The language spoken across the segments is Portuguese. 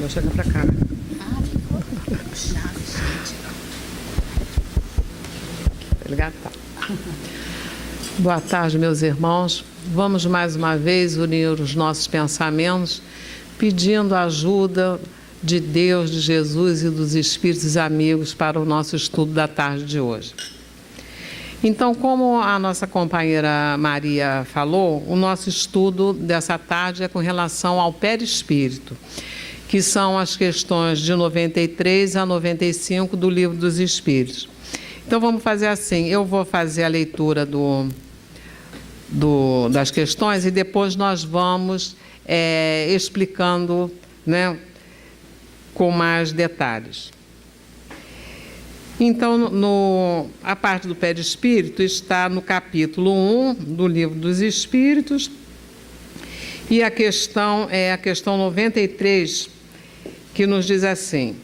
Vou chegar para cá. Ficou puxado, gente. Obrigada. Tá. Boa tarde, meus irmãos. Vamos mais uma vez unir os nossos pensamentos, pedindo a ajuda de Deus, de Jesus e dos Espíritos amigos para o nosso estudo da tarde de hoje. Então, como a nossa companheira Maria falou, o nosso estudo dessa tarde é com relação ao perispírito, que são as questões de 93 a 95 do Livro dos Espíritos. Então, vamos fazer assim, eu vou fazer a leitura das questões e depois nós vamos explicando, né, com mais detalhes. Então, a parte do perispírito está no capítulo 1 do Livro dos Espíritos e a questão é a questão 93, que nos diz assim,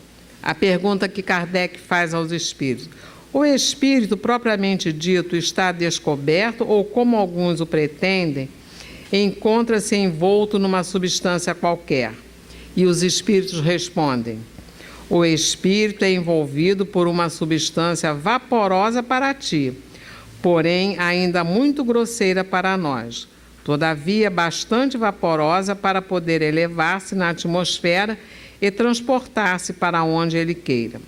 a pergunta que Kardec faz aos espíritos. O espírito propriamente dito está descoberto ou, como alguns o pretendem, encontra-se envolto numa substância qualquer? E os espíritos respondem: o espírito é envolvido por uma substância vaporosa para ti, porém ainda muito grosseira para nós. Todavia, bastante vaporosa para poder elevar-se na atmosfera e transportar-se para onde ele queira.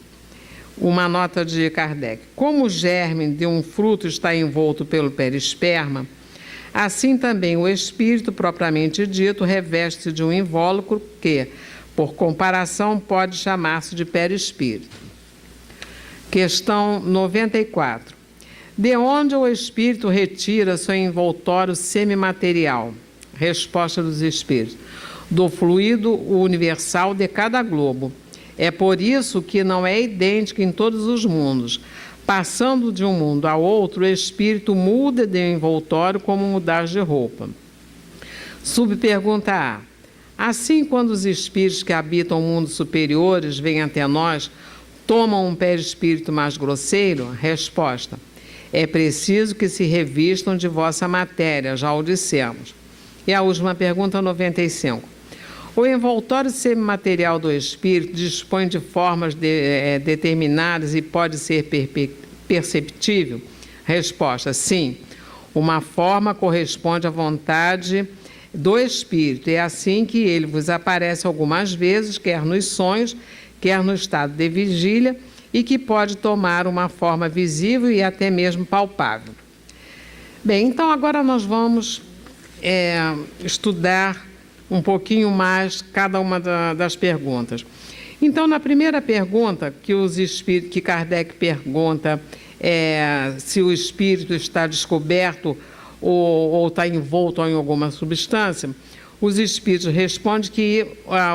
Uma nota de Kardec. Como o germe de um fruto está envolto pelo perisperma, assim também o espírito, propriamente dito, reveste-se de um invólucro que, por comparação, pode chamar-se de perispírito. Questão 94. De onde o espírito retira seu envoltório semimaterial? Resposta dos espíritos. Do fluido universal de cada globo. É por isso que não é idêntico em todos os mundos. Passando de um mundo a outro, o espírito muda de envoltório como mudar de roupa. Subpergunta A. Assim, quando os espíritos que habitam mundos superiores vêm até nós, tomam um perispírito mais grosseiro? Resposta. É preciso que se revistam de vossa matéria, já o dissemos. E a última pergunta, 95. O envoltório semimaterial do espírito dispõe de formas determinadas e pode ser perceptível? Resposta. Sim. Uma forma corresponde à vontade do espírito. É assim que ele vos aparece algumas vezes, quer nos sonhos, quer no estado de vigília, e que pode tomar uma forma visível e até mesmo palpável. Bem, então agora nós vamos estudar um pouquinho mais cada uma das perguntas. Então, na primeira pergunta, que Kardec pergunta se o espírito está descoberto ou está envolto em alguma substância, os espíritos respondem que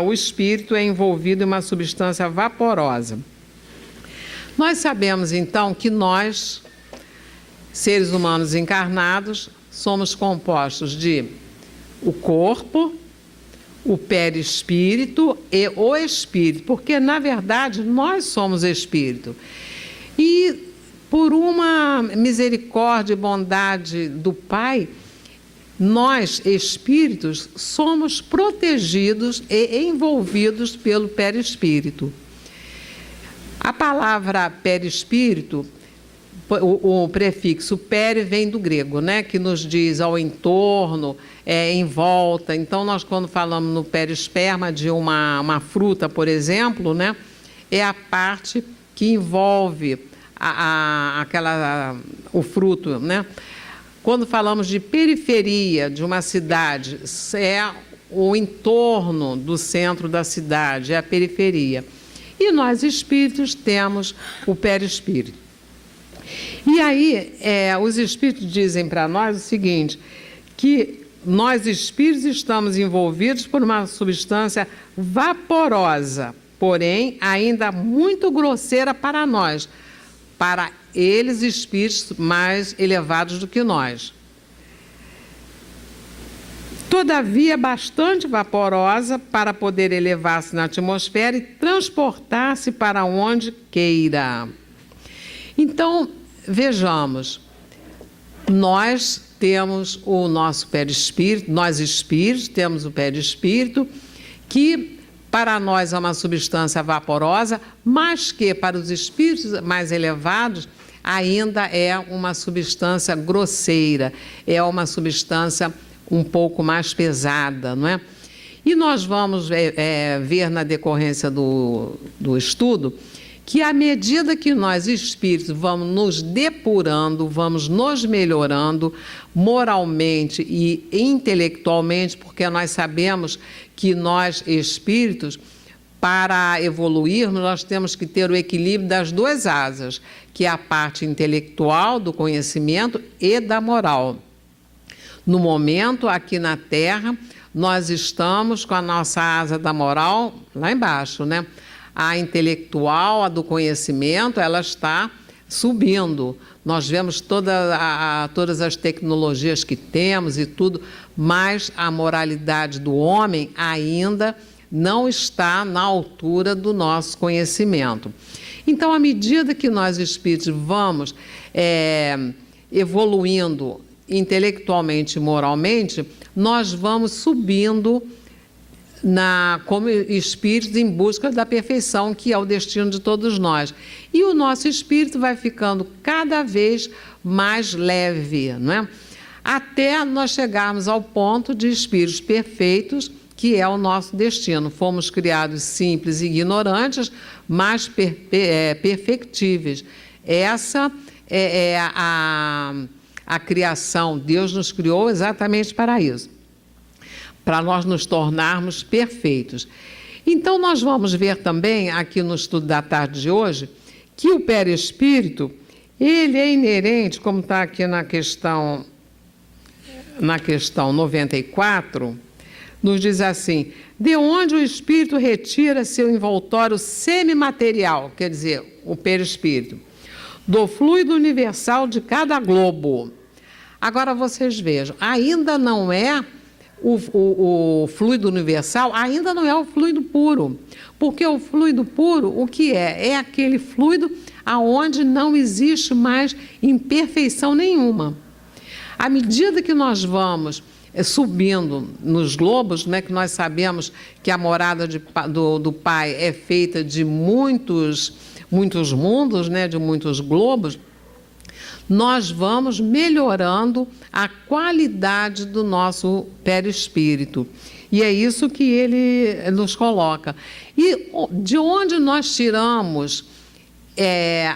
o espírito é envolvido em uma substância vaporosa. Nós sabemos, então, que nós, seres humanos encarnados, somos compostos de o corpo, o perispírito e o espírito, porque, na verdade, nós somos espírito. E, por uma misericórdia e bondade do Pai, nós, espíritos, somos protegidos e envolvidos pelo perispírito. A palavra perispírito, o prefixo peri vem do grego, né, que nos diz ao entorno, em volta. Então, nós, quando falamos no perisperma de uma fruta, por exemplo, né, é a parte que envolve o fruto, né? Quando falamos de periferia de uma cidade, é o entorno do centro da cidade, é a periferia. E nós, espíritos, temos o perispírito. E aí, os espíritos dizem para nós o seguinte, que nós, espíritos, estamos envolvidos por uma substância vaporosa, porém, ainda muito grosseira para nós, para eles, espíritos mais elevados do que nós. Todavia, bastante vaporosa para poder elevar-se na atmosfera e transportar-se para onde queira. Então, vejamos, nós temos o nosso perispírito, nós espíritos temos o perispírito que Para nós é uma substância vaporosa, mas que para os espíritos mais elevados ainda é uma substância grosseira, é uma substância um pouco mais pesada, não é? E nós vamos ver na decorrência do estudo que à medida que nós espíritos vamos nos depurando, vamos nos melhorando moralmente e intelectualmente, porque nós sabemos que nós espíritos, para evoluirmos, nós temos que ter o equilíbrio das duas asas, que é a parte intelectual do conhecimento e da moral. No momento, aqui na Terra, nós estamos com a nossa asa da moral lá embaixo, né? A intelectual, a do conhecimento, ela está subindo. Nós vemos todas as tecnologias que temos e tudo, mas a moralidade do homem ainda não está na altura do nosso conhecimento. Então, à medida que nós espíritos vamos evoluindo intelectualmente e moralmente, nós vamos subindo como espíritos em busca da perfeição, que é o destino de todos nós. E o nosso espírito vai ficando cada vez mais leve, não é? Até nós chegarmos ao ponto de espíritos perfeitos, que é o nosso destino. Fomos criados simples e ignorantes, mas perfectíveis. Essa é a criação. Deus nos criou exatamente para isso, para nós nos tornarmos perfeitos. Então, nós vamos ver também, aqui no estudo da tarde de hoje, que o perispírito, ele é inerente, como está aqui na questão 94, nos diz assim: de onde o espírito retira seu envoltório semimaterial, quer dizer, o perispírito, do fluido universal de cada globo. Agora, vocês vejam, ainda não é o fluido universal, ainda não é o fluido puro, porque o fluido puro, o que é? É aquele fluido aonde não existe mais imperfeição nenhuma. À medida que nós vamos subindo nos globos, né, que nós sabemos que a morada do Pai é feita de muitos mundos, né, de muitos globos, nós vamos melhorando a qualidade do nosso perispírito. E é isso que ele nos coloca. E de onde nós tiramos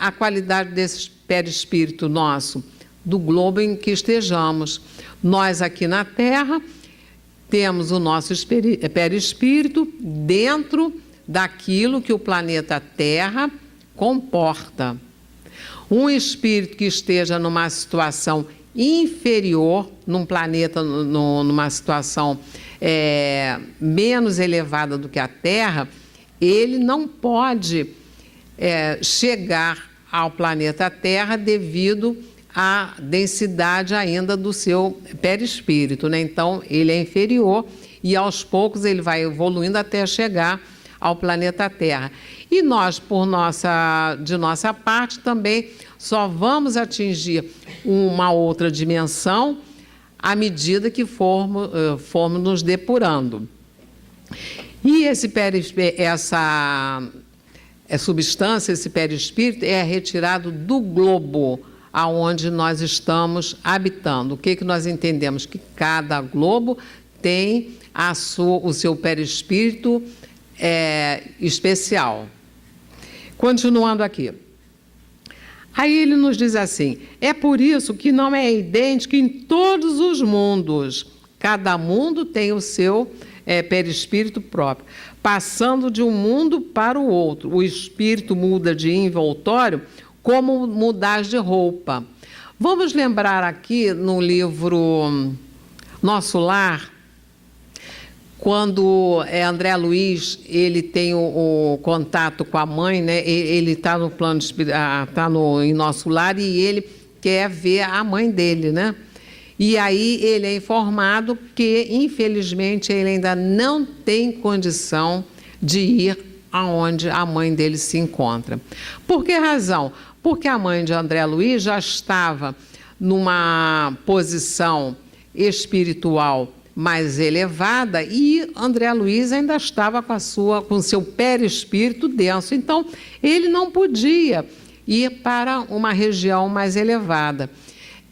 a qualidade desse perispírito nosso? Do globo em que estejamos. Nós aqui na Terra temos o nosso perispírito dentro daquilo que o planeta Terra comporta. Um espírito que esteja numa situação inferior, num planeta, numa situação menos elevada do que a Terra, ele não pode chegar ao planeta Terra devido à densidade ainda do seu perispírito, né? Então, ele é inferior e, aos poucos, ele vai evoluindo até chegar ao planeta Terra. E nós, de nossa parte, também só vamos atingir uma outra dimensão à medida que formos nos depurando. E essa substância, esse perispírito, é retirado do globo aonde nós estamos habitando. O que nós entendemos? Que cada globo tem o seu perispírito especial. Continuando aqui. Aí ele nos diz assim: é por isso que não é idêntico em todos os mundos. Cada mundo tem o seu perispírito próprio. Passando de um mundo para o outro. O espírito muda de envoltório como mudar de roupa. Vamos lembrar aqui no livro Nosso Lar, quando André Luiz ele tem o contato com a mãe, né? Ele está no plano está em Nosso Lar e ele quer ver a mãe dele, né? E aí ele é informado que, infelizmente, ele ainda não tem condição de ir aonde a mãe dele se encontra. Por que razão? Porque a mãe de André Luiz já estava numa posição espiritual mais elevada, e André Luiz ainda estava com seu perispírito denso. Então, ele não podia ir para uma região mais elevada.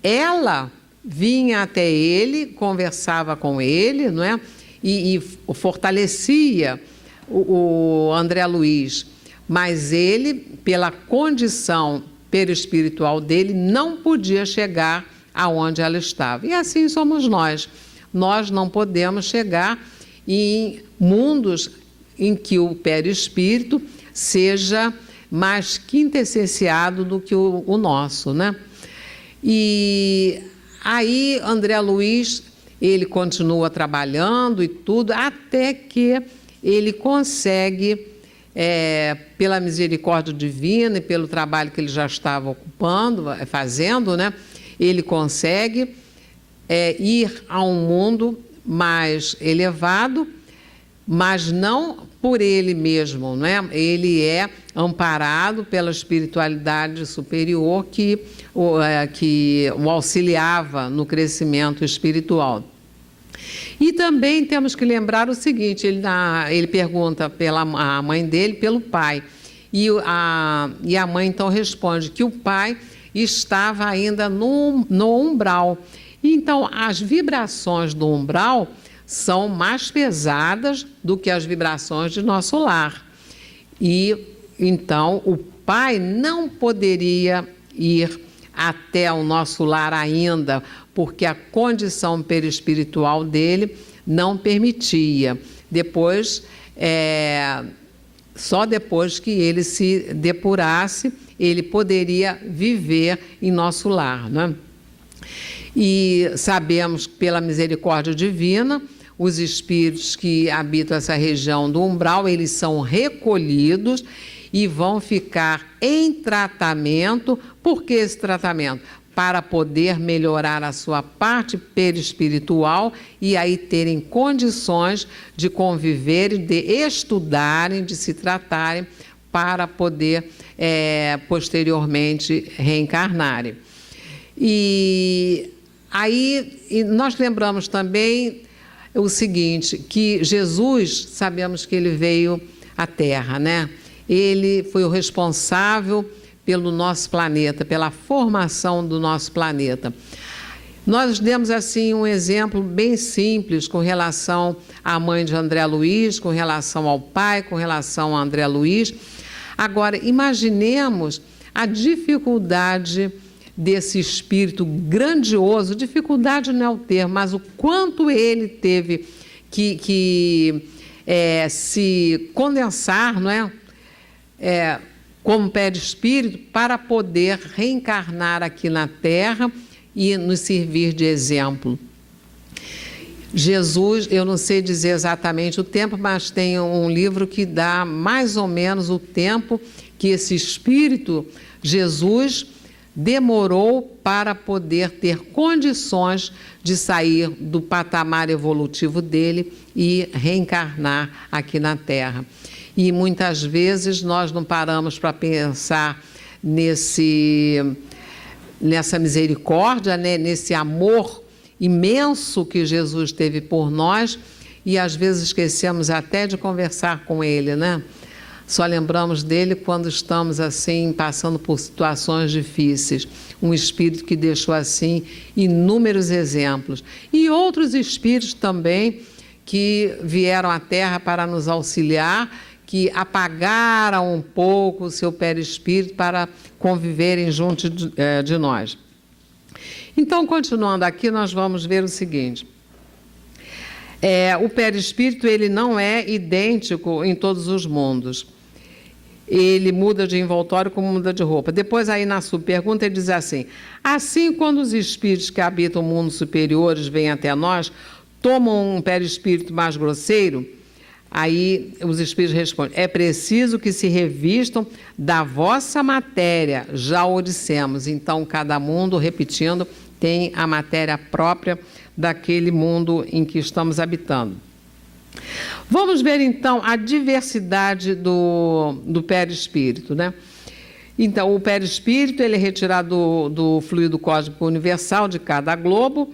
Ela vinha até ele, conversava com ele, não é? E fortalecia o André Luiz, mas ele, pela condição perispiritual dele, não podia chegar aonde ela estava. E assim somos nós. Nós não podemos chegar em mundos em que o perispírito seja mais quintessenciado do que o nosso, né? E aí André Luiz, ele continua trabalhando e tudo, até que ele consegue, pela misericórdia divina e pelo trabalho que ele já estava fazendo, né? Ele consegue ir a um mundo mais elevado, mas não por ele mesmo, né? Ele é amparado pela espiritualidade superior que o auxiliava no crescimento espiritual. E também temos que lembrar o seguinte, ele pergunta a mãe dele pelo pai, e a mãe então responde que o pai estava ainda no umbral. Então, as vibrações do umbral são mais pesadas do que as vibrações de nosso lar. E, então, o pai não poderia ir até o nosso lar ainda, porque a condição perispiritual dele não permitia. Depois, só depois que ele se depurasse, ele poderia viver em nosso lar, né? E sabemos, pela misericórdia divina, os espíritos que habitam essa região do umbral, eles são recolhidos e vão ficar em tratamento. Por que esse tratamento? Para poder melhorar a sua parte perispiritual e aí terem condições de conviverem, de estudarem, de se tratarem, para poder posteriormente reencarnarem. E aí nós lembramos também o seguinte, que Jesus, sabemos que ele veio à Terra, né? Ele foi o responsável pelo nosso planeta, pela formação do nosso planeta. Nós demos assim um exemplo bem simples com relação à mãe de André Luiz, com relação ao pai, com relação a André Luiz. Agora, imaginemos a dificuldade desse espírito grandioso, dificuldade não é o termo, mas o quanto ele teve que se condensar, não é? Como perispírito, para poder reencarnar aqui na Terra e nos servir de exemplo. Jesus, eu não sei dizer exatamente o tempo, mas tem um livro que dá mais ou menos o tempo que esse espírito, Jesus, demorou para poder ter condições de sair do patamar evolutivo dele e reencarnar aqui na Terra. E muitas vezes nós não paramos para pensar nessa misericórdia, né? Nesse amor imenso que Jesus teve por nós, e às vezes esquecemos até de conversar com ele, né? Só lembramos dele quando estamos assim passando por situações difíceis. Um espírito que deixou assim inúmeros exemplos. E outros espíritos também que vieram à Terra para nos auxiliar, que apagaram um pouco o seu perispírito para conviverem junto de nós. Então, continuando aqui, nós vamos ver o seguinte. O perispírito, ele não é idêntico em todos os mundos. Ele muda de envoltório como muda de roupa. Depois, aí na sua pergunta, ele diz assim: assim, quando os espíritos que habitam mundos superiores vêm até nós, tomam um perispírito mais grosseiro. Aí os espíritos respondem: é preciso que se revistam da vossa matéria, já o dissemos. Então, cada mundo, repetindo, tem a matéria própria daquele mundo em que estamos habitando. Vamos ver, então, a diversidade do perispírito, né? Então, o perispírito ele é retirado do fluido cósmico universal de cada globo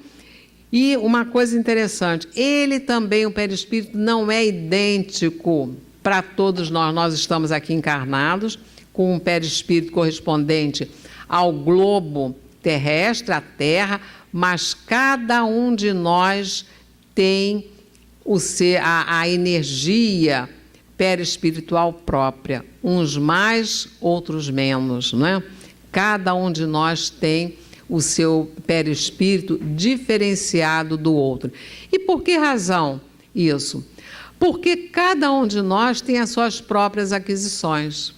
E uma coisa interessante, ele também, o perispírito, não é idêntico para todos nós. Nós estamos aqui encarnados com um perispírito correspondente ao globo terrestre, à Terra, mas cada um de nós tem a energia perispiritual própria, uns mais, outros menos, não é? Cada um de nós tem o seu perispírito diferenciado do outro. E por que razão isso? Porque cada um de nós tem as suas próprias aquisições.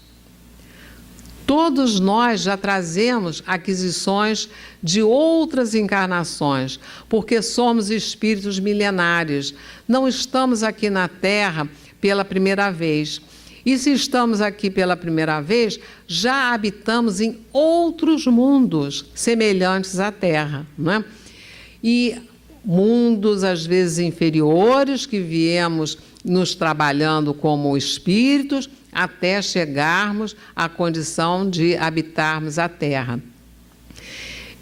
Todos nós já trazemos aquisições de outras encarnações, porque somos espíritos milenares. Não estamos aqui na Terra pela primeira vez. E se estamos aqui pela primeira vez, já habitamos em outros mundos semelhantes à Terra, não é? E mundos, às vezes, inferiores, que viemos nos trabalhando como espíritos, até chegarmos à condição de habitarmos a Terra.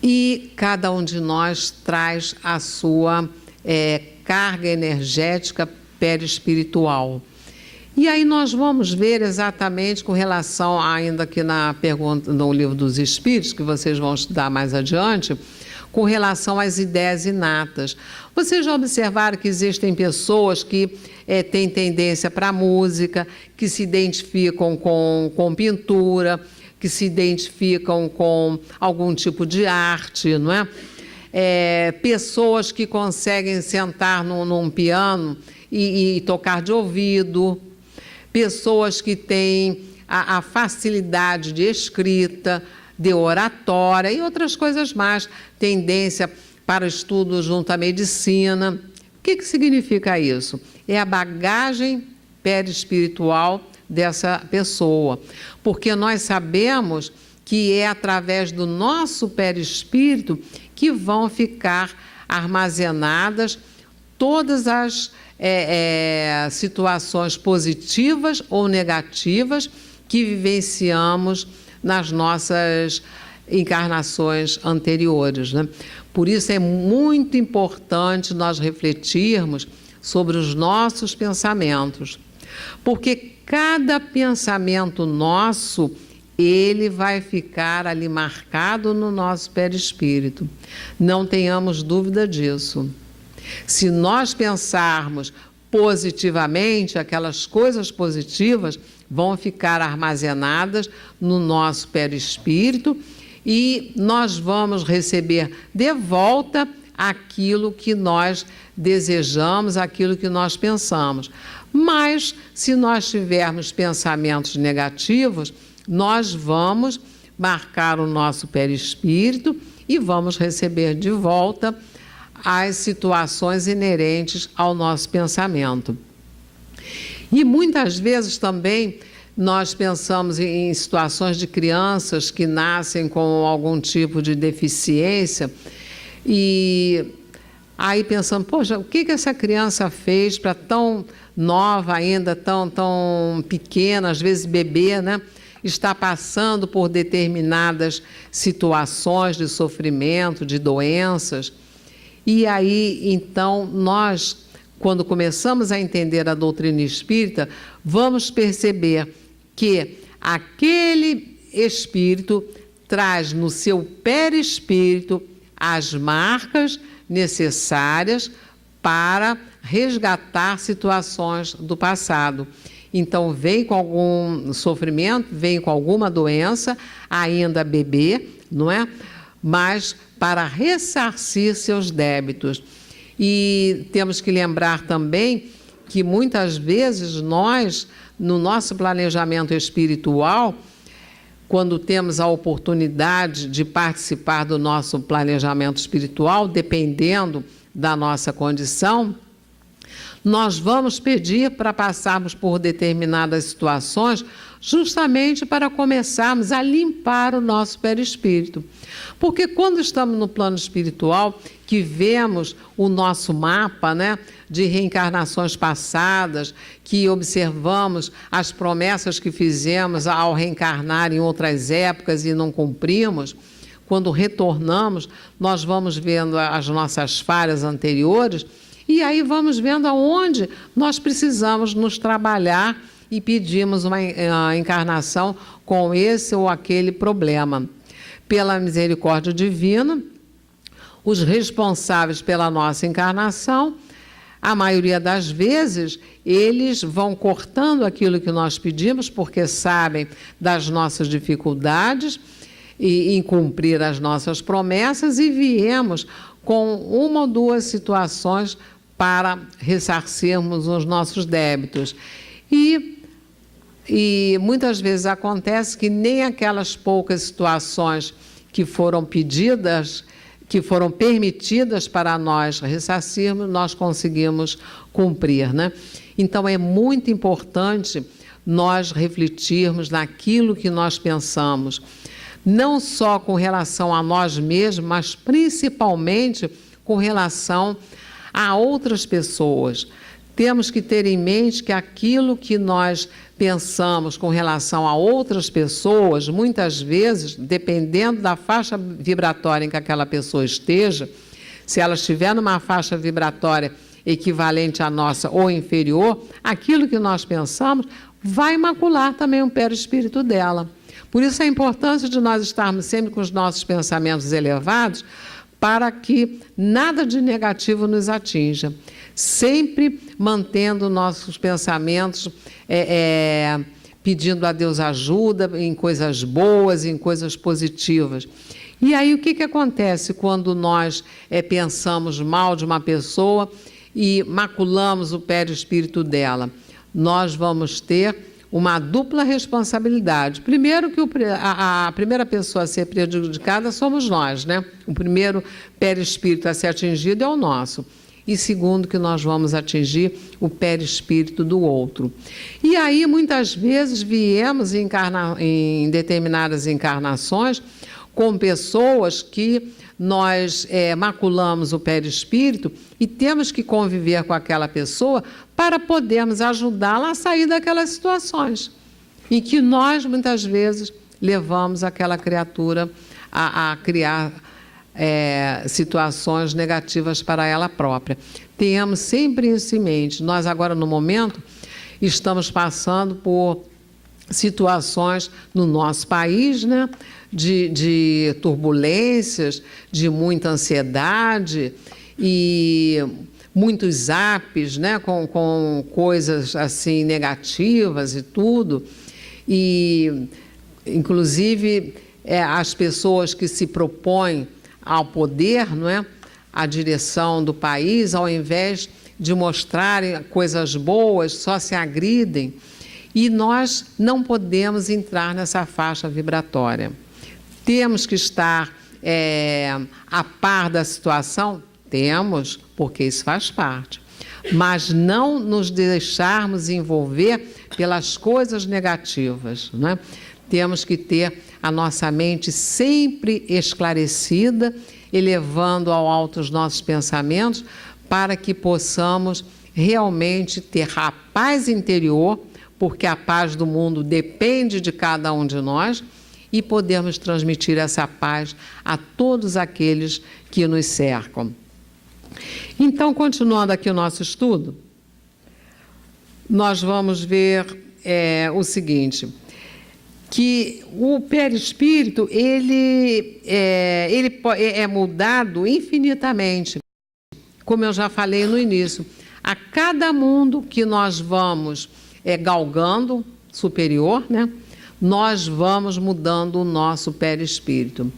E cada um de nós traz a sua carga energética perispiritual. E aí nós vamos ver exatamente com relação, ainda aqui na pergunta, no Livro dos Espíritos, que vocês vão estudar mais adiante, com relação às ideias inatas. Vocês já observaram que existem pessoas que têm tendência para a música, que se identificam com pintura, que se identificam com algum tipo de arte, não é? Pessoas que conseguem sentar num piano e tocar de ouvido, pessoas que têm a facilidade de escrita, de oratória e outras coisas mais, tendência para o estudo junto à medicina. O que significa isso? É a bagagem perispiritual dessa pessoa, porque nós sabemos que é através do nosso perispírito que vão ficar armazenadas todas as situações positivas ou negativas que vivenciamos nas nossas encarnações anteriores, né? Por isso é muito importante nós refletirmos sobre os nossos pensamentos, porque cada pensamento nosso, ele vai ficar ali marcado no nosso perispírito. Não tenhamos dúvida disso. Se nós pensarmos positivamente, aquelas coisas positivas vão ficar armazenadas no nosso perispírito e nós vamos receber de volta aquilo que nós desejamos, aquilo que nós pensamos. Mas, se nós tivermos pensamentos negativos, nós vamos marcar o nosso perispírito e vamos receber de volta as situações inerentes ao nosso pensamento. E muitas vezes também nós pensamos em situações de crianças que nascem com algum tipo de deficiência e aí pensamos, poxa, o que essa criança fez para tão nova ainda, tão pequena, às vezes bebê, né? Está passando por determinadas situações de sofrimento, de doenças. E aí, então, nós, quando começamos a entender a doutrina espírita, vamos perceber que aquele espírito traz no seu perispírito as marcas necessárias para resgatar situações do passado. Então, vem com algum sofrimento, vem com alguma doença, ainda bebê, não é? Mas para ressarcir seus débitos. E temos que lembrar também que muitas vezes nós, no nosso planejamento espiritual, quando temos a oportunidade de participar do nosso planejamento espiritual, dependendo da nossa condição, nós vamos pedir para passarmos por determinadas situações justamente para começarmos a limpar o nosso perispírito. Porque quando estamos no plano espiritual, que vemos o nosso mapa, né, de reencarnações passadas, que observamos as promessas que fizemos ao reencarnar em outras épocas e não cumprimos, quando retornamos, nós vamos vendo as nossas falhas anteriores e aí vamos vendo aonde nós precisamos nos trabalhar e pedimos uma encarnação com esse ou aquele problema. Pela misericórdia divina, os responsáveis pela nossa encarnação, a maioria das vezes, eles vão cortando aquilo que nós pedimos, porque sabem das nossas dificuldades e em cumprir as nossas promessas, e viemos com uma ou duas situações para ressarcirmos os nossos débitos. E muitas vezes acontece que nem aquelas poucas situações que foram pedidas, que foram permitidas para nós ressarcirmos, nós conseguimos cumprir, né? Então, é muito importante nós refletirmos naquilo que nós pensamos, não só com relação a nós mesmos, mas principalmente com relação a outras pessoas. Temos que ter em mente que aquilo que nós pensamos com relação a outras pessoas, muitas vezes, dependendo da faixa vibratória em que aquela pessoa esteja, se ela estiver numa faixa vibratória equivalente à nossa ou inferior, aquilo que nós pensamos vai macular também o perispírito dela. Por isso a importância de nós estarmos sempre com os nossos pensamentos elevados, para que nada de negativo nos atinja. Sempre mantendo nossos pensamentos, pedindo a Deus ajuda em coisas boas, em coisas positivas. E aí o que acontece quando nós pensamos mal de uma pessoa e maculamos o perispírito dela? Nós vamos ter uma dupla responsabilidade. Primeiro que a primeira pessoa a ser prejudicada somos nós, né? O primeiro perispírito a ser atingido é o nosso. E segundo, que nós vamos atingir o perispírito do outro. E aí, muitas vezes, viemos em determinadas encarnações com pessoas que nós maculamos o perispírito e temos que conviver com aquela pessoa para podermos ajudá-la a sair daquelas situações em que nós, muitas vezes, levamos aquela criatura a criar situações negativas para ela própria. Tenhamos sempre isso em mente. Nós agora, no momento, estamos passando por situações no nosso país, né, de turbulências, de muita ansiedade e muitos zaps, né, com coisas assim negativas e tudo. E, inclusive, as pessoas que se propõem ao poder, não é, à direção do país, ao invés de mostrarem coisas boas, só se agridem. E nós não podemos entrar nessa faixa vibratória. Temos que estar a par da situação? Temos, porque isso faz parte. Mas não nos deixarmos envolver pelas coisas negativas, né? Temos que ter a nossa mente sempre esclarecida, elevando ao alto os nossos pensamentos, para que possamos realmente ter a paz interior, porque a paz do mundo depende de cada um de nós, e podemos transmitir essa paz a todos aqueles que nos cercam. Então, continuando aqui o nosso estudo, nós vamos ver o seguinte, que o perispírito ele é mudado infinitamente, como eu já falei no início. A cada mundo que nós vamos galgando superior, né, nós vamos mudando o nosso perispírito.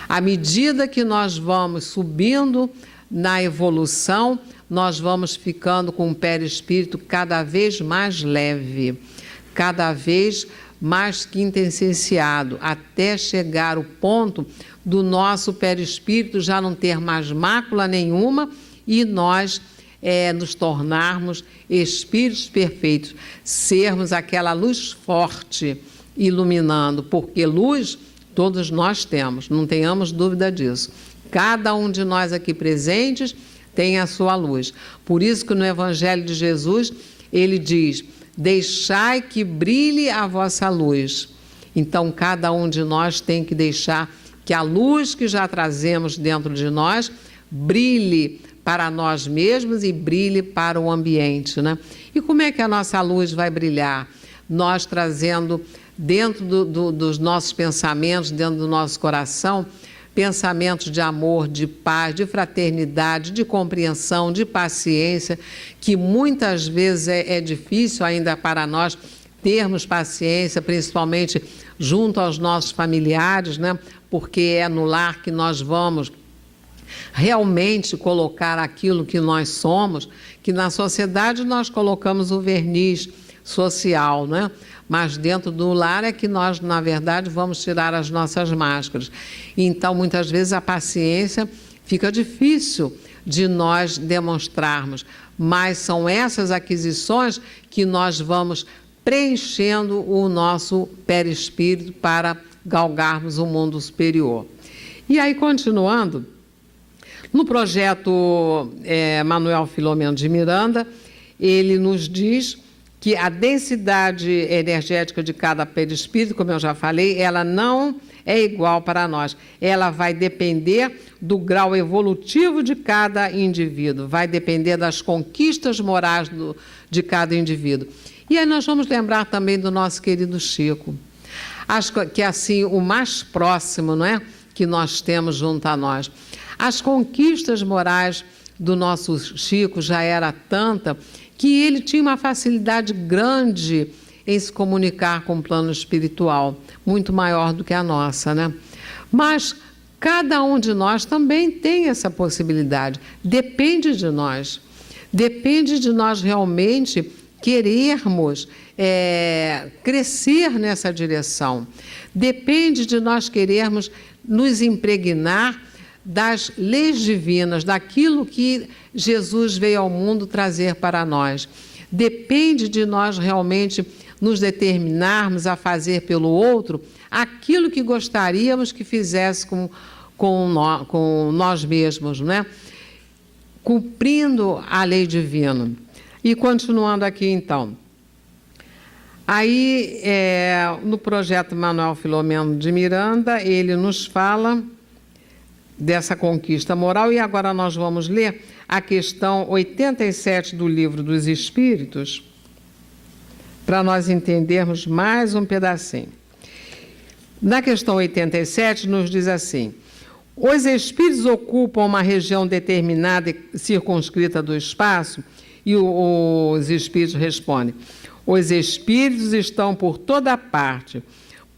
À medida que nós vamos subindo na evolução, nós vamos ficando com o perispírito cada vez mais leve, cada vez mais quintessenciado, até chegar o ponto do nosso perispírito já não ter mais mácula nenhuma e nós nos tornarmos espíritos perfeitos, sermos aquela luz forte iluminando, porque luz todos nós temos, não tenhamos dúvida disso. Cada um de nós aqui presentes tem a sua luz. Por isso que no Evangelho de Jesus ele diz: deixai que brilhe a vossa luz. Então, cada um de nós tem que deixar que a luz que já trazemos dentro de nós brilhe para nós mesmos e brilhe para o ambiente, né? E como é que a nossa luz vai brilhar? Nós trazendo dentro dos nossos pensamentos, dentro do nosso coração, pensamentos de amor, de paz, de fraternidade, de compreensão, de paciência, que muitas vezes é difícil ainda para nós termos paciência, principalmente junto aos nossos familiares, né? Porque é no lar que nós vamos realmente colocar aquilo que nós somos, que na sociedade nós colocamos o verniz social, né? Mas dentro do lar é que nós, na verdade, vamos tirar as nossas máscaras. Então, muitas vezes, a paciência fica difícil de nós demonstrarmos, mas são essas aquisições que nós vamos preenchendo o nosso perispírito para galgarmos o mundo superior. E aí, continuando, no projeto Manuel Filomeno de Miranda, ele nos diz que a densidade energética de cada perispírito, como eu já falei, ela não é igual para nós. Ela vai depender do grau evolutivo de cada indivíduo, vai depender das conquistas morais de cada indivíduo. E aí nós vamos lembrar também do nosso querido Chico. Acho que é assim o mais próximo, não é, que nós temos junto a nós. As conquistas morais do nosso Chico já era tanta que ele tinha uma facilidade grande em se comunicar com o plano espiritual, muito maior do que a nossa, né? Mas cada um de nós também tem essa possibilidade. Depende de nós. Depende de nós realmente querermos crescer nessa direção. Depende de nós querermos nos impregnar das leis divinas, daquilo que Jesus veio ao mundo trazer para nós. Depende de nós realmente nos determinarmos a fazer pelo outro aquilo que gostaríamos que fizesse com nós mesmos, né? Cumprindo a lei divina. E continuando aqui, então. Aí, no projeto Manuel Filomeno de Miranda, ele nos fala dessa conquista moral, e agora nós vamos ler a questão 87 do Livro dos Espíritos, para nós entendermos mais um pedacinho. Na questão 87, nos diz assim: os espíritos ocupam uma região determinada e circunscrita do espaço, e os espíritos respondem: os espíritos estão por toda parte,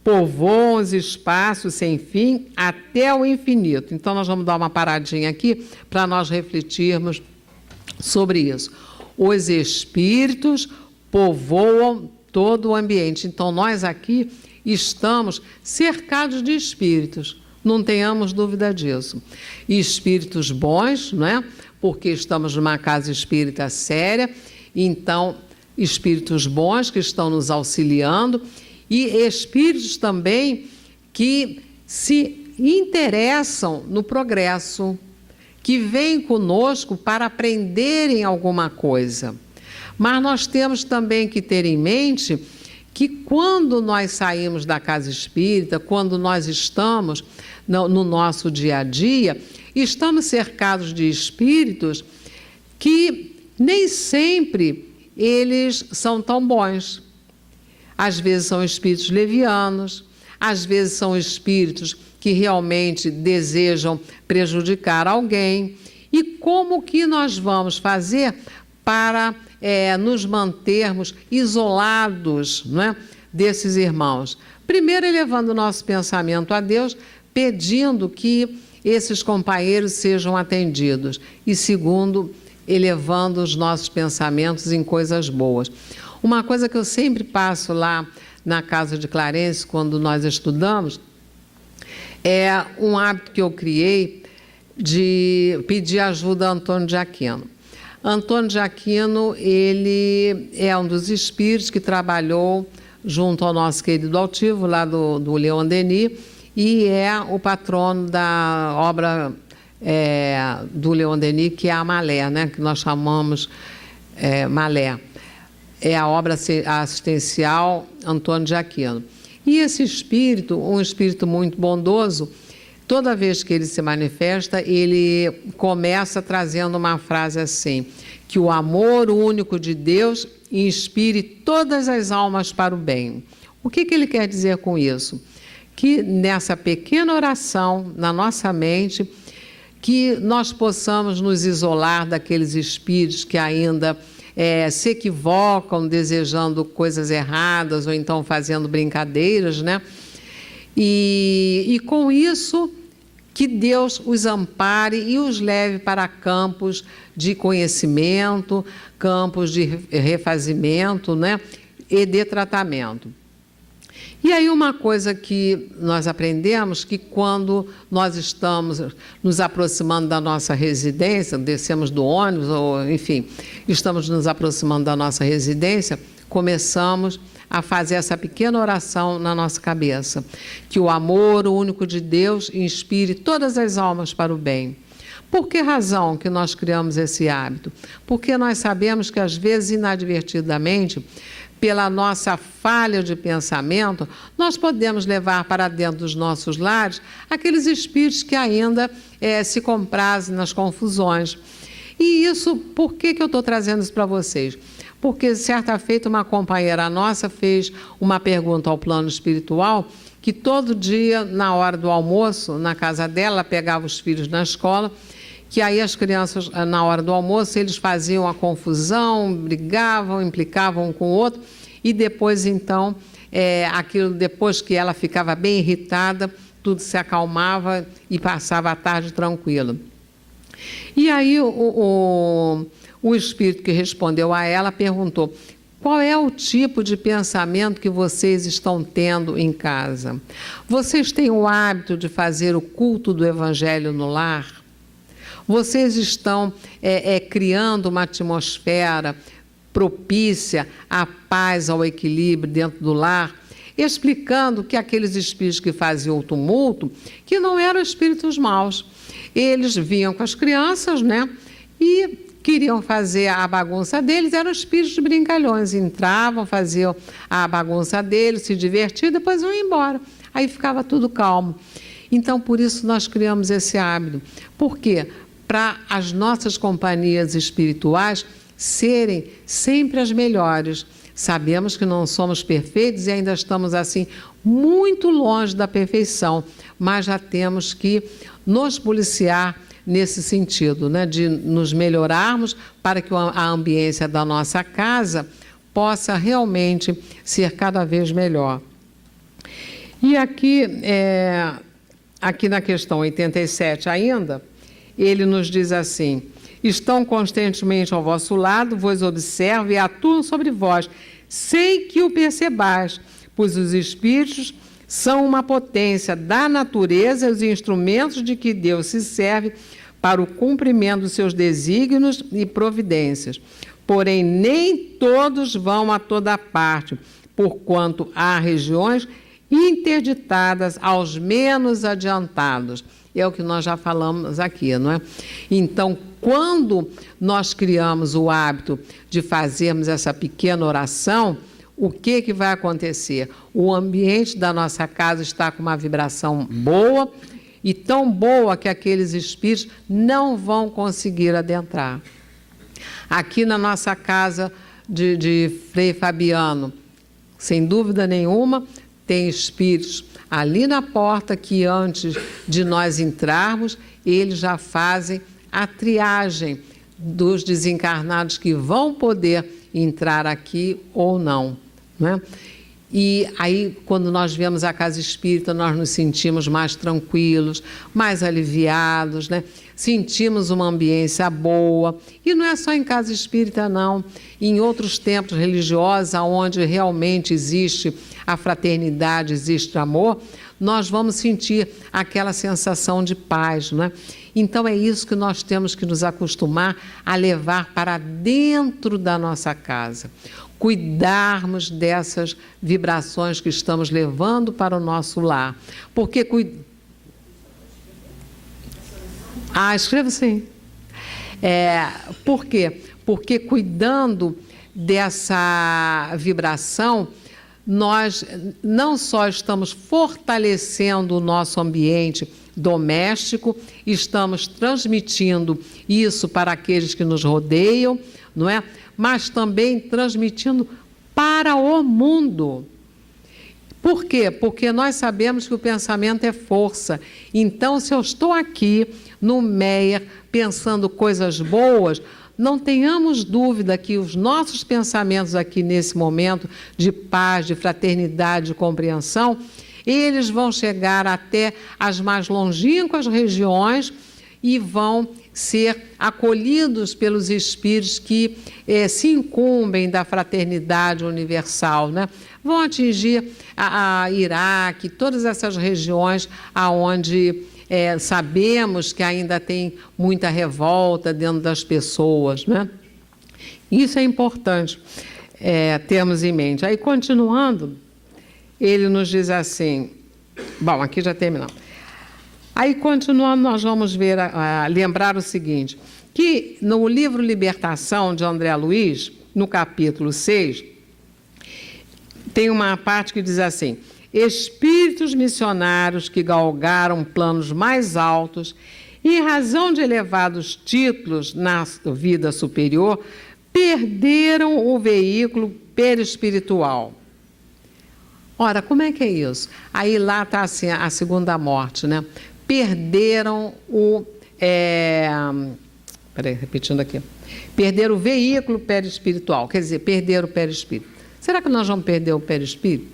povoam os espaços sem fim até o infinito. Então, nós vamos dar uma paradinha aqui para nós refletirmos sobre isso. Os espíritos povoam todo o ambiente. Então, nós aqui estamos cercados de espíritos, não tenhamos dúvida disso. E espíritos bons, não é? Porque estamos numa casa espírita séria, então, espíritos bons que estão nos auxiliando, e espíritos também que se interessam no progresso, que vêm conosco para aprenderem alguma coisa. Mas nós temos também que ter em mente que quando nós saímos da casa espírita, quando nós estamos no nosso dia a dia, estamos cercados de espíritos que nem sempre eles são tão bons. Às vezes são espíritos levianos, às vezes são espíritos que realmente desejam prejudicar alguém. E como que nós vamos fazer para nos mantermos isolados, né, desses irmãos? Primeiro, elevando o nosso pensamento a Deus, pedindo que esses companheiros sejam atendidos. E segundo, elevando os nossos pensamentos em coisas boas. Uma coisa que eu sempre passo lá na casa de Clarence, quando nós estudamos, é um hábito que eu criei de pedir ajuda a Antônio de Aquino. Antônio de Aquino, ele é um dos espíritos que trabalhou junto ao nosso querido altivo, lá do Leon Denis, e é o patrono da obra do Leon Denis, que é a Malé, né, que nós chamamos Malé. É a obra assistencial Antônio de Aquino. E esse espírito, um espírito muito bondoso, toda vez que ele se manifesta, ele começa trazendo uma frase assim, que o amor único de Deus inspire todas as almas para o bem. O que ele quer dizer com isso? Que nessa pequena oração, na nossa mente, que nós possamos nos isolar daqueles espíritos que ainda se equivocam desejando coisas erradas ou então fazendo brincadeiras, né? E com isso, que Deus os ampare e os leve para campos de conhecimento, campos de refazimento, né? E de tratamento. E aí uma coisa que nós aprendemos, que quando nós estamos nos aproximando da nossa residência, descemos do ônibus, ou enfim, estamos nos aproximando da nossa residência, começamos a fazer essa pequena oração na nossa cabeça, que o amor único de Deus inspire todas as almas para o bem. Por que razão que nós criamos esse hábito? Porque nós sabemos que, às vezes, inadvertidamente, pela nossa falha de pensamento, nós podemos levar para dentro dos nossos lares aqueles espíritos que ainda se comprazem nas confusões. E isso, por que eu estou trazendo isso para vocês? Porque, certa feita, uma companheira nossa fez uma pergunta ao plano espiritual, que todo dia, na hora do almoço, na casa dela, pegava os filhos na escola, que aí as crianças, na hora do almoço, eles faziam a confusão, brigavam, implicavam um com o outro, e depois, então, depois que ela ficava bem irritada, tudo se acalmava e passava a tarde tranquila. E aí o espírito que respondeu a ela perguntou: qual é o tipo de pensamento que vocês estão tendo em casa? Vocês têm o hábito de fazer o culto do Evangelho no lar? Vocês estão criando uma atmosfera propícia à paz, ao equilíbrio dentro do lar? Explicando que aqueles espíritos que faziam o tumulto, que não eram espíritos maus. Eles vinham com as crianças, né? E queriam fazer a bagunça deles, eram espíritos brincalhões. Entravam, faziam a bagunça deles, se divertiam, depois iam embora. Aí ficava tudo calmo. Então, por isso nós criamos esse hábito. Por quê? Para as nossas companhias espirituais serem sempre as melhores. Sabemos que não somos perfeitos e ainda estamos assim muito longe da perfeição, mas já temos que nos policiar nesse sentido, né, de nos melhorarmos para que a ambiência da nossa casa possa realmente ser cada vez melhor. E aqui na questão 87 ainda, ele nos diz assim: estão constantemente ao vosso lado, vos observam e atuam sobre vós, sem que o percebais, pois os espíritos são uma potência da natureza e os instrumentos de que Deus se serve para o cumprimento dos seus desígnios e providências. Porém, nem todos vão a toda parte, porquanto há regiões interditadas aos menos adiantados. É o que nós já falamos aqui, não é? Então, quando nós criamos o hábito de fazermos essa pequena oração, o que vai acontecer? O ambiente da nossa casa está com uma vibração boa, e tão boa que aqueles espíritos não vão conseguir adentrar. Aqui na nossa casa de Frei Fabiano, sem dúvida nenhuma, tem espíritos ali na porta que antes de nós entrarmos, eles já fazem a triagem dos desencarnados que vão poder entrar aqui ou não, né? E aí, quando nós viemos à casa espírita, nós nos sentimos mais tranquilos, mais aliviados, né? Sentimos uma ambiência boa. E não é só em casa espírita, não. Em outros templos religiosos, onde realmente existe a fraternidade, existe amor, nós vamos sentir aquela sensação de paz, né? Então, é isso que nós temos que nos acostumar a levar para dentro da nossa casa. Cuidarmos dessas vibrações que estamos levando para o nosso lar. Porque escreva sim. Por quê? Porque cuidando dessa vibração, nós não só estamos fortalecendo o nosso ambiente doméstico, estamos transmitindo isso para aqueles que nos rodeiam, não é? Mas também transmitindo para o mundo. Por quê? Porque nós sabemos que o pensamento é força. Então, se eu estou aqui no Meyer pensando coisas boas, não tenhamos dúvida que os nossos pensamentos aqui nesse momento de paz, de fraternidade, de compreensão, eles vão chegar até as mais longínquas regiões e vão ser acolhidos pelos espíritos que se incumbem da fraternidade universal, né? Vão atingir a Iraque, todas essas regiões onde sabemos que ainda tem muita revolta dentro das pessoas, né? Isso é importante termos em mente. Aí, continuando, ele nos diz assim, bom, aqui já terminamos. Aí, continuando, nós vamos ver, lembrar o seguinte, que no livro Libertação, de André Luiz, no capítulo 6, tem uma parte que diz assim: espíritos missionários que galgaram planos mais altos, em razão de elevados títulos na vida superior, perderam o veículo perispiritual. Ora, como é que é isso? Aí lá está assim, a segunda morte, né? Perderam o... Peraí, repetindo aqui. Perderam o veículo perispiritual, quer dizer, perderam o perispírito. Será que nós vamos perder o perispírito?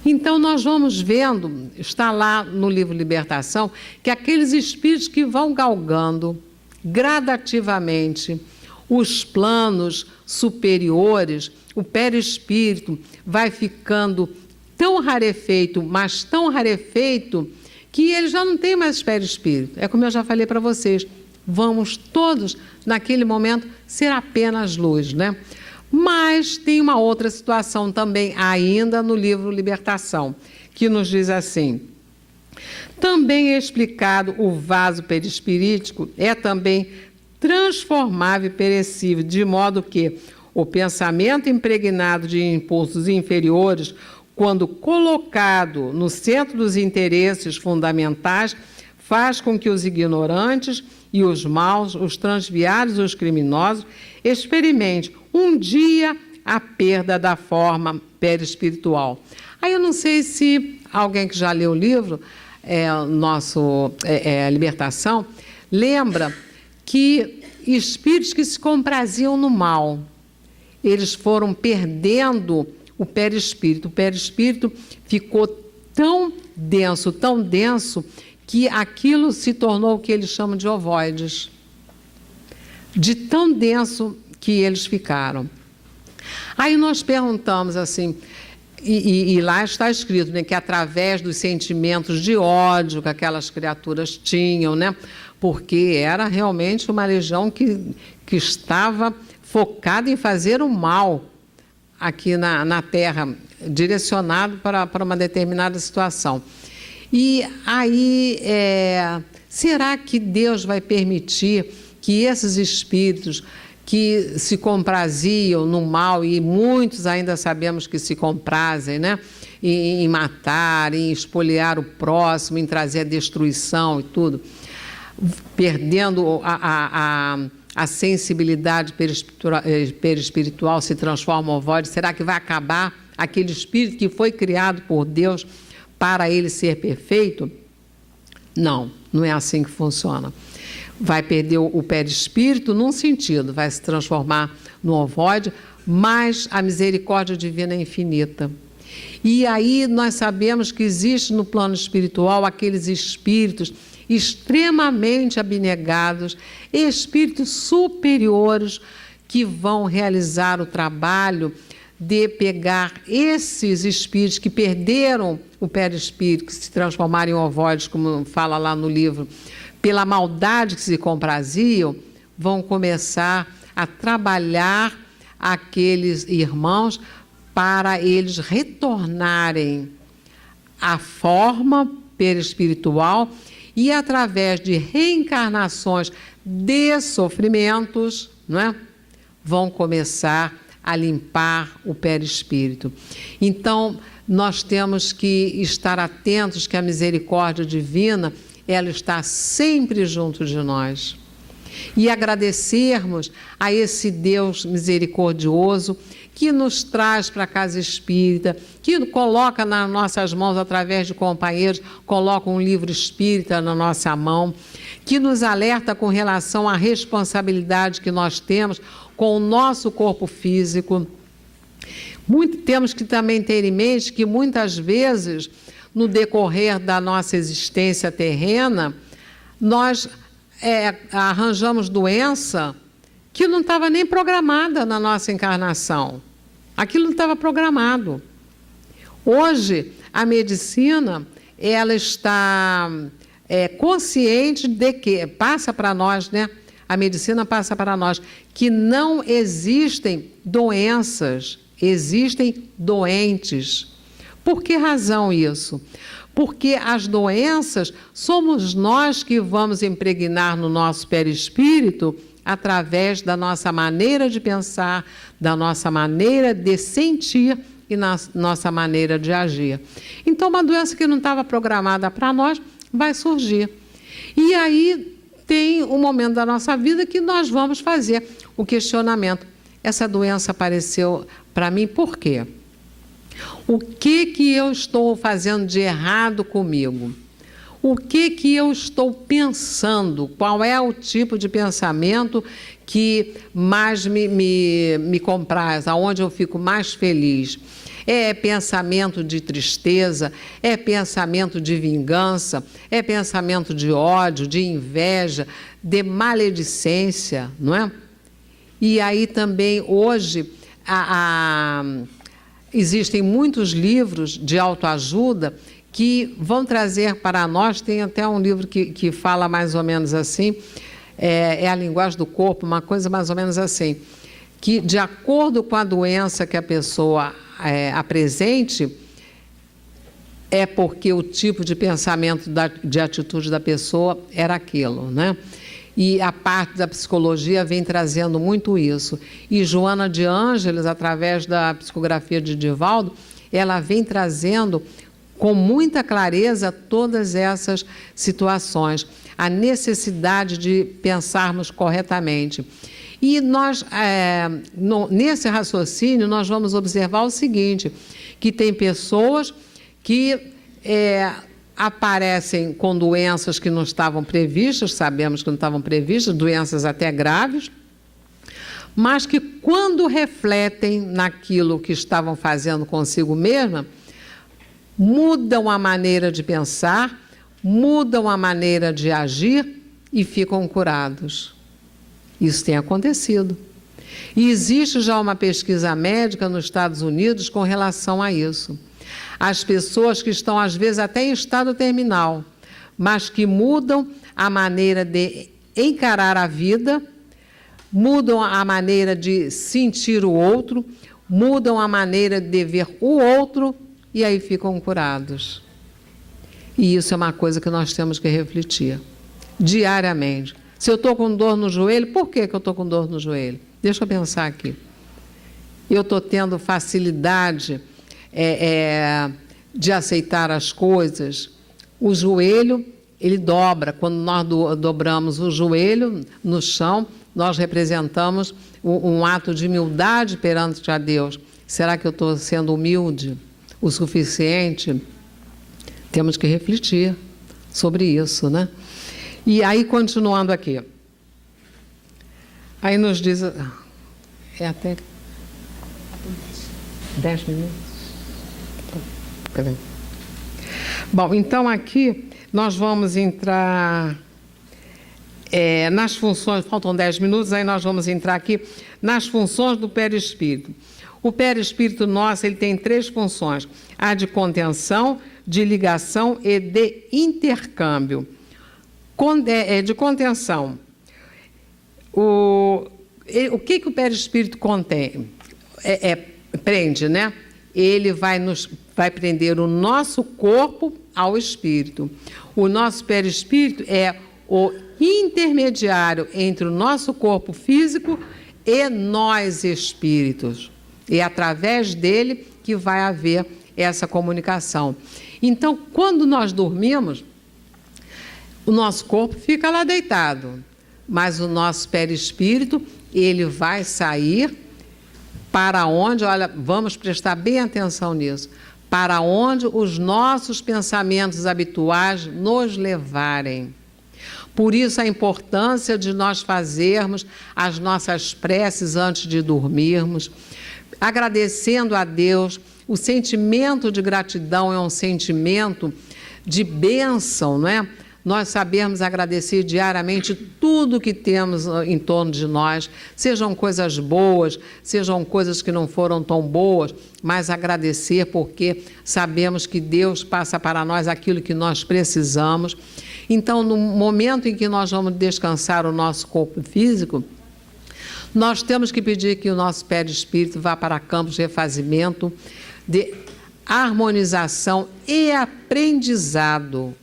Então, nós vamos vendo, está lá no livro Libertação, que aqueles espíritos que vão galgando gradativamente os planos superiores, o perispírito vai ficando tão rarefeito, mas tão rarefeito, que ele já não tem mais perispírito. É como eu já falei para vocês, vamos todos, naquele momento, ser apenas luz, né? Mas tem uma outra situação também, ainda no livro Libertação, que nos diz assim: também é explicado o vaso perispirítico, é também transformável e perecível, de modo que o pensamento impregnado de impulsos inferiores, quando colocado no centro dos interesses fundamentais, faz com que os ignorantes e os maus, os transviados e os criminosos, experimentem um dia a perda da forma perispiritual. Aí eu não sei se alguém que já leu o livro, Libertação, lembra que espíritos que se compraziam no mal, eles foram perdendo o perispírito. O perispírito ficou tão denso, que aquilo se tornou o que eles chamam de ovoides. De tão denso que eles ficaram. Aí nós perguntamos assim, e lá está escrito, né, que através dos sentimentos de ódio que aquelas criaturas tinham, né, porque era realmente uma legião que estava focada em fazer o mal aqui na Terra, direcionado para uma determinada situação. E aí, será que Deus vai permitir que esses espíritos que se compraziam no mal, e muitos ainda sabemos que se comprazem, né, em matar, em espoliar o próximo, em trazer a destruição e tudo, perdendo a sensibilidade perispiritual, se transforma em ovoide? Será que vai acabar aquele espírito que foi criado por Deus para ele ser perfeito? Não, não é assim que funciona. Vai perder o perispírito num sentido, vai se transformar no ovoide, mas a misericórdia divina é infinita. E aí nós sabemos que existe no plano espiritual aqueles espíritos extremamente abnegados, espíritos superiores que vão realizar o trabalho de pegar esses espíritos que perderam o perispírito, que se transformaram em ovoides, como fala lá no livro, pela maldade que se compraziam, vão começar a trabalhar aqueles irmãos para eles retornarem à forma perispiritual e, através de reencarnações de sofrimentos, não é? Vão começar a limpar o perispírito. Então, nós temos que estar atentos que a misericórdia divina, ela está sempre junto de nós. E agradecermos a esse Deus misericordioso que nos traz para a casa espírita, que coloca nas nossas mãos, através de companheiros, coloca um livro espírita na nossa mão, que nos alerta com relação à responsabilidade que nós temos com o nosso corpo físico. Temos que também ter em mente que muitas vezes, no decorrer da nossa existência terrena, nós arranjamos doença que não estava nem programada na nossa encarnação. Aquilo não estava programado. Hoje, a medicina, ela está consciente de que, passa para nós, né? A medicina passa para nós, que não existem doenças, existem doentes. Por que razão isso? Porque as doenças somos nós que vamos impregnar no nosso perispírito através da nossa maneira de pensar, da nossa maneira de sentir e na nossa maneira de agir. Então, uma doença que não estava programada para nós vai surgir. E aí tem um momento da nossa vida que nós vamos fazer o questionamento. Essa doença apareceu para mim por quê? O que eu estou fazendo de errado comigo? O que eu estou pensando? Qual é o tipo de pensamento que mais me compraz, aonde eu fico mais feliz? É pensamento de tristeza, é pensamento de vingança, é pensamento de ódio, de inveja, de maledicência, não é? E aí também hoje existem muitos livros de autoajuda que vão trazer para nós, tem até um livro que fala mais ou menos assim, é a linguagem do corpo, uma coisa mais ou menos assim, que de acordo com a doença que a pessoa apresente, é porque o tipo de pensamento, de atitude da pessoa era aquilo, né? E a parte da psicologia vem trazendo muito isso. E Joana de Ângeles, através da psicografia de Divaldo, ela vem trazendo com muita clareza todas essas situações, a necessidade de pensarmos corretamente. E nós, nesse raciocínio, nós vamos observar o seguinte, que tem pessoas que aparecem com doenças que não estavam previstas, sabemos que não estavam previstas, doenças até graves, mas que quando refletem naquilo que estavam fazendo consigo mesma, mudam a maneira de pensar, mudam a maneira de agir e ficam curados. Isso tem acontecido. E existe já uma pesquisa médica nos Estados Unidos com relação a isso. As pessoas que estão, às vezes, até em estado terminal, mas que mudam a maneira de encarar a vida, mudam a maneira de sentir o outro, mudam a maneira de ver o outro e aí ficam curados. E isso é uma coisa que nós temos que refletir diariamente. Se eu estou com dor no joelho, por que eu estou com dor no joelho? Deixa eu pensar aqui. Eu estou tendo facilidade de aceitar as coisas. O joelho, ele dobra. Quando nós dobramos o joelho no chão, nós representamos um ato de humildade perante a Deus. Será que eu estou sendo humilde o suficiente? Temos que refletir sobre isso, né? E aí, continuando aqui. Aí nos diz... até 10 minutos? Peraí. Bom, então aqui nós vamos entrar nas funções, faltam 10 minutos, aí nós vamos entrar aqui nas funções do perispírito. O perispírito nosso, ele tem 3 funções, a de contenção, de ligação e de intercâmbio. De contenção, o que o perispírito contém? Prende, né? Ele vai prender o nosso corpo ao espírito. O nosso perispírito é o intermediário entre o nosso corpo físico e nós espíritos. E é através dele que vai haver essa comunicação. Então, quando nós dormimos, O nosso corpo fica lá deitado, mas o nosso perispírito, ele vai sair para onde, olha, vamos prestar bem atenção nisso, para onde os nossos pensamentos habituais nos levarem. Por isso a importância de nós fazermos as nossas preces antes de dormirmos, agradecendo a Deus. O sentimento de gratidão é um sentimento de bênção, não é? Nós sabemos agradecer diariamente tudo que temos em torno de nós, sejam coisas boas, sejam coisas que não foram tão boas, mas agradecer porque sabemos que Deus passa para nós aquilo que nós precisamos. Então, no momento em que nós vamos descansar o nosso corpo físico, nós temos que pedir que o nosso perispírito vá para campos de refazimento, de harmonização e aprendizado.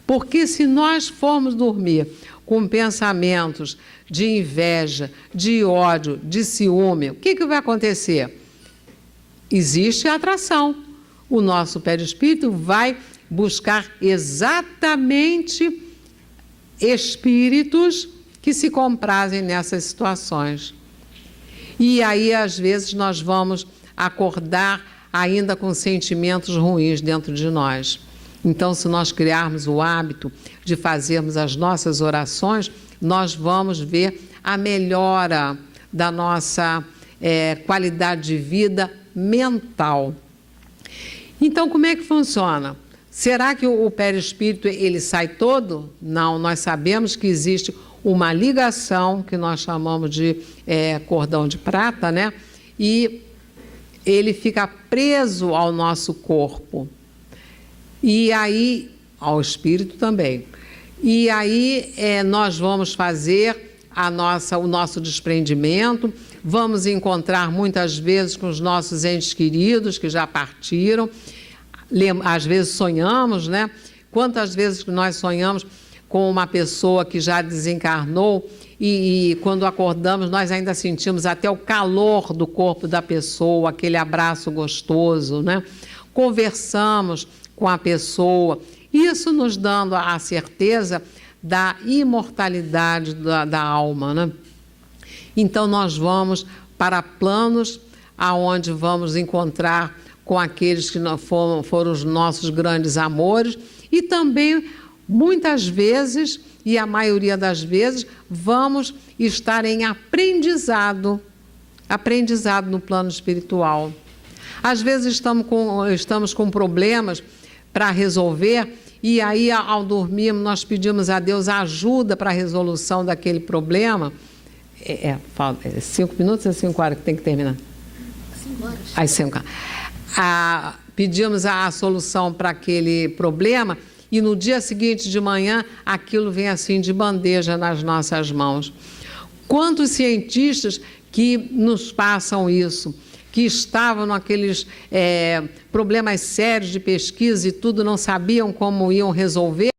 Porque se nós formos dormir com pensamentos de inveja, de ódio, de ciúme, o que vai acontecer? Existe a atração. O nosso perispírito vai buscar exatamente espíritos que se comprazem nessas situações. E aí, às vezes, nós vamos acordar ainda com sentimentos ruins dentro de nós. Então, se nós criarmos o hábito de fazermos as nossas orações, nós vamos ver a melhora da nossa qualidade de vida mental. Então, como é que funciona? Será que o perispírito ele sai todo? Não, nós sabemos que existe uma ligação, que nós chamamos de cordão de prata, né? E ele fica preso ao nosso corpo. E aí, ao espírito também. E aí nós vamos fazer o nosso desprendimento, vamos encontrar muitas vezes com os nossos entes queridos que já partiram, às vezes sonhamos, né? Quantas vezes nós sonhamos com uma pessoa que já desencarnou e quando acordamos nós ainda sentimos até o calor do corpo da pessoa, aquele abraço gostoso, né? Conversamos com a pessoa, isso nos dando a certeza da imortalidade da alma, né? Então nós vamos para planos aonde vamos encontrar com aqueles que foram os nossos grandes amores e também muitas vezes, e a maioria das vezes, vamos estar em aprendizado no plano espiritual. Às vezes estamos com problemas para resolver e aí, ao dormir, nós pedimos a Deus ajuda para a resolução daquele problema. 5 minutos ou 5 horas que tem que terminar? 5 horas. Às 5 horas. Pedimos a solução para aquele problema e no dia seguinte de manhã aquilo vem assim de bandeja nas nossas mãos. Quantos cientistas que nos passam isso, que estavam naqueles problemas sérios de pesquisa e tudo, não sabiam como iam resolver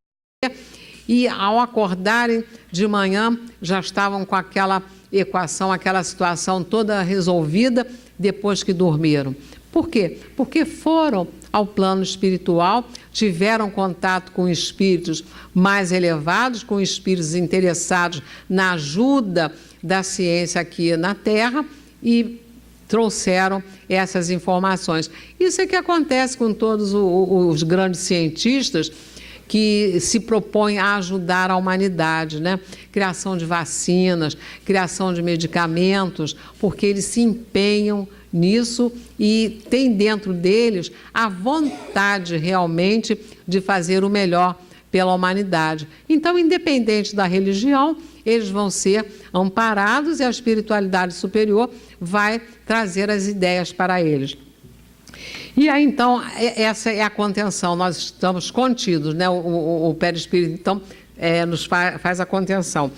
e ao acordarem de manhã já estavam com aquela equação, aquela situação toda resolvida depois que dormiram. Por quê? Porque foram ao plano espiritual, tiveram contato com espíritos mais elevados, com espíritos interessados na ajuda da ciência aqui na Terra e trouxeram essas informações. Isso é que acontece com todos os grandes cientistas que se propõem a ajudar a humanidade, né? Criação de vacinas, criação de medicamentos, porque eles se empenham nisso e tem dentro deles a vontade realmente de fazer o melhor pela humanidade. Então, independente da religião, eles vão ser amparados e a espiritualidade superior vai trazer as ideias para eles. E aí, então, essa é a contenção, nós estamos contidos, né? O perispírito, então, nos faz a contenção.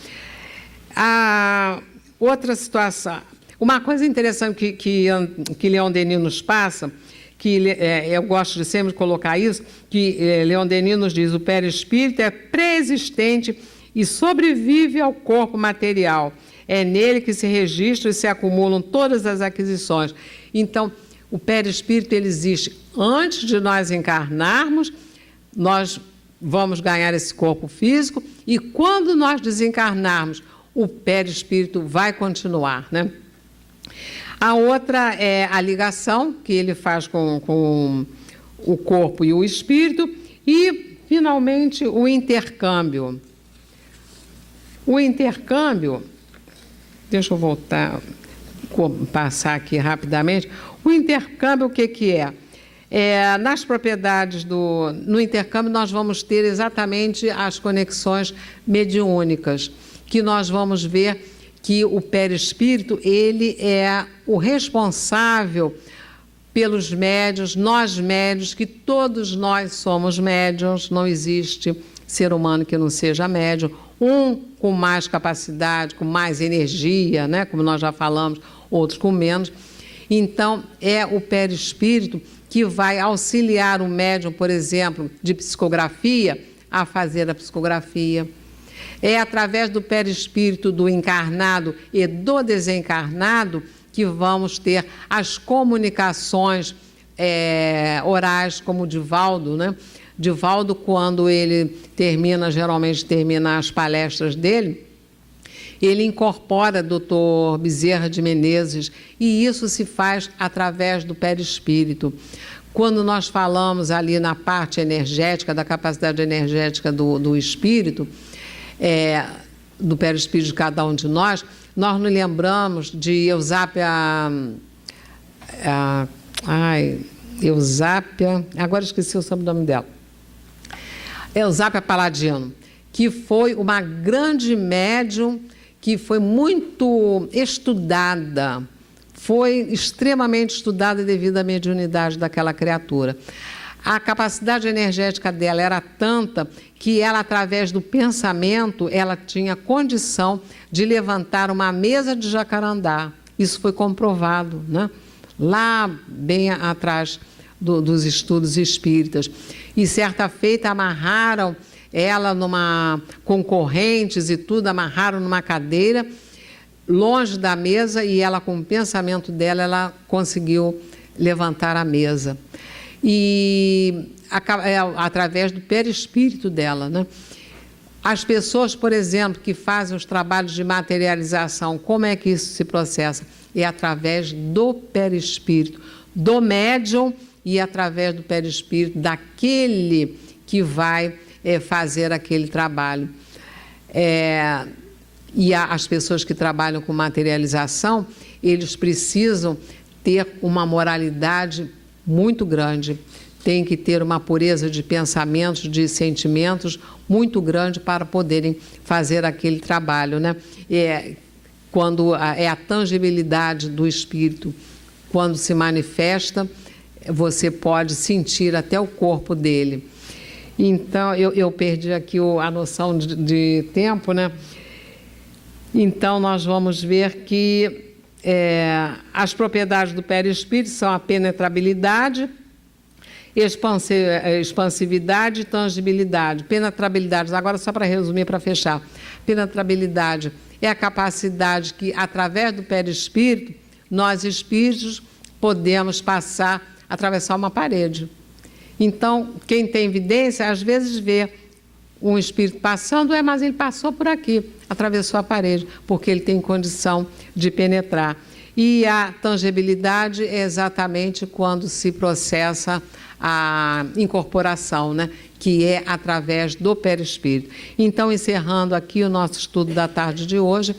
A outra situação, uma coisa interessante que Leon Denis nos passa, que eu gosto de sempre colocar isso, que Leon Denis nos diz, o perispírito é pré-existente e sobrevive ao corpo material. É nele que se registram e se acumulam todas as aquisições. Então, o perispírito ele existe antes de nós encarnarmos, nós vamos ganhar esse corpo físico e quando nós desencarnarmos, o perispírito vai continuar, né? A outra é a ligação que ele faz com o corpo e o espírito e, finalmente, o intercâmbio. O intercâmbio, deixa eu voltar, passar aqui rapidamente. O intercâmbio, o que é? Nas propriedades no intercâmbio, nós vamos ter exatamente as conexões mediúnicas, que nós vamos ver que o perispírito, ele é o responsável pelos médiuns, nós médiuns, que todos nós somos médiuns, não existe ser humano que não seja médium, um com mais capacidade, com mais energia, né, como nós já falamos, outros com menos. Então, é o perispírito que vai auxiliar o médium, por exemplo, de psicografia, a fazer a psicografia. É através do perispírito do encarnado e do desencarnado que vamos ter as comunicações orais, como o Divaldo, né? Divaldo, quando ele geralmente termina as palestras dele, ele incorpora Dr. Bezerra de Menezes e isso se faz através do perispírito. Quando nós falamos ali na parte energética, da capacidade energética do espírito, do perispírito de cada um de nós nos lembramos de Eusápia, agora esqueci o sobrenome dela, Eusápia Paladino, que foi uma grande médium, que foi muito estudada, foi extremamente estudada devido à mediunidade daquela criatura. A capacidade energética dela era tanta que ela, através do pensamento, ela tinha condição de levantar uma mesa de jacarandá. Isso foi comprovado, né? Lá bem atrás dos estudos espíritas. E certa feita amarraram ela com correntes e tudo, amarraram numa cadeira, longe da mesa, e ela, com o pensamento dela, ela conseguiu levantar a mesa. E através do perispírito dela, né? As pessoas, por exemplo, que fazem os trabalhos de materialização, como é que isso se processa? É através do perispírito, do médium e através do perispírito daquele que vai fazer aquele trabalho. E as pessoas que trabalham com materialização, eles precisam ter uma moralidade muito grande, tem que ter uma pureza de pensamentos, de sentimentos muito grande para poderem fazer aquele trabalho, né? Quando a tangibilidade do espírito, quando se manifesta, você pode sentir até o corpo dele. Então, eu perdi aqui a noção de tempo, né? Então, nós vamos ver que as propriedades do perispírito são a penetrabilidade, expansividade e tangibilidade. Penetrabilidade, agora só para resumir, para fechar. Penetrabilidade é a capacidade que, através do perispírito, nós espíritos podemos atravessar uma parede. Então, quem tem evidência, às vezes vê um espírito passando, mas ele passou por aqui, atravessou a parede, porque ele tem condição de penetrar. E a tangibilidade é exatamente quando se processa a incorporação, né? Que é através do perispírito. Então, encerrando aqui o nosso estudo da tarde de hoje,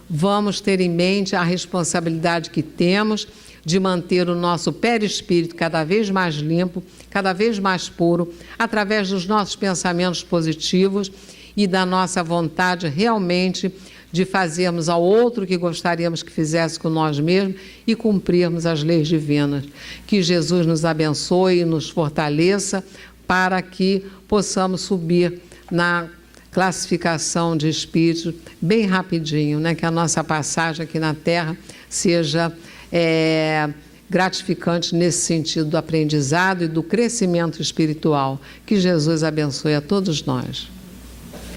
vamos ter em mente a responsabilidade que temos de manter o nosso perispírito cada vez mais limpo, cada vez mais puro, através dos nossos pensamentos positivos e da nossa vontade realmente de fazermos ao outro o que gostaríamos que fizesse com nós mesmos e cumprirmos as leis divinas. Que Jesus nos abençoe e nos fortaleça para que possamos subir na classificação de espíritos bem rapidinho, né? Que a nossa passagem aqui na Terra seja gratificante nesse sentido do aprendizado e do crescimento espiritual. Que Jesus abençoe a todos nós.